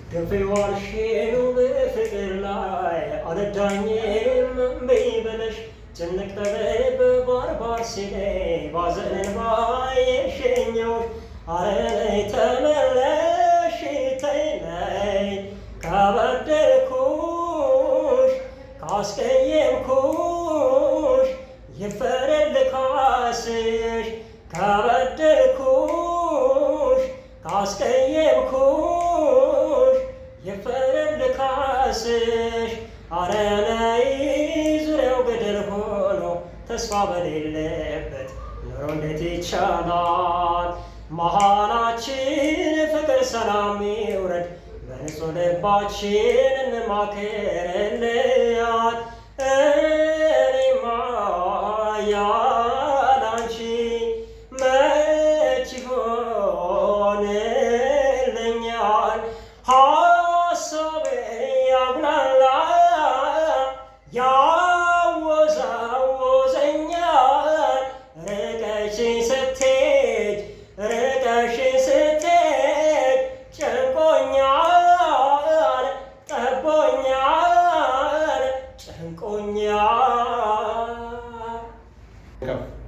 ገንፌዋልሽው በፍቅር ላይ አልዳኝም እምቢ ብለሽ ጭንቅ ጠበብ ባርባር ሲለኝ ባዘን ባየሸኘሁሽ ኧረ ነይ ተመለሽ ተይ ነይ ካበደልኩሽ ካስቀየምኩሽ ይፈረድ ልካስሽ ካበደልኩሽ ካስቀየምኩሽ ይፈረድ ልካስሽ ኧረ ነይ ዙሪያው ገደል ሆኖ ተስፋ በሌለበት ኑሮ እንዴት ይቻላል መሃላችን ፍቅር ሰላም ይውረድ በንጹህ ልባችን እንማከርልያት እኔማ ያላንቺ መች ይሆንልኛል ሀሳቤ ያጉላላ ያወዛወዘኛል ርቀሽኝ ስትሄጂ ርቀሽኝ ስትሄጂ ጨንቆኛል ጠቦኛል ጨንቆኛል።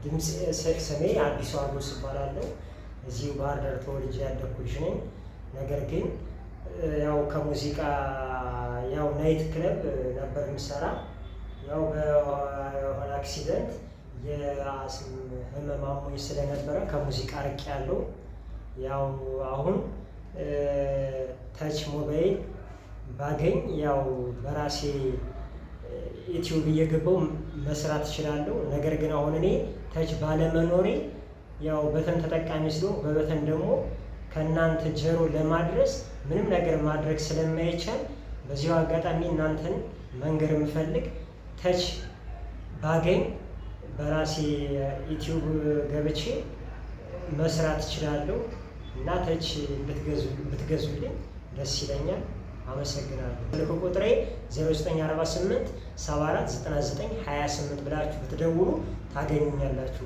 ድምፅ ስሜ አዲሱ አጎስ እባላለሁ። እዚሁ ባህር ዳር ተወልጄ ያደግኩ ልጅ ነኝ። ነገር ግን ያው ከሙዚቃ ያው ናይት ክለብ ነበር የምሰራ። ያው በሆነ አክሲደንት የአስም ህመም አሞኝ ስለነበረ ከሙዚቃ ርቄያለሁ። ያው አሁን ተች ሞባይል ባገኝ ያው በራሴ ዩቲዩብ እየገባሁ መስራት እችላለሁ። ነገር ግን አሁን እኔ ተች ባለመኖሬ ያው በተን ተጠቃሚ ስለሆንኩ በበተን ደግሞ ከእናንተ ጀሮ ለማድረስ ምንም ነገር ማድረግ ስለማይቻል በዚሁ አጋጣሚ እናንተን መንገር የምፈልግ ተች ባገኝ በራሴ ዩቲዩብ ገብቼ መስራት እችላለሁ እና ተች ብትገዙልኝ ደስ ይለኛል። አመሰግናለሁ። ስልክ ቁጥሬ 0948 74 99 28 ብላችሁ ብትደውሉ ታገኙኛላችሁ።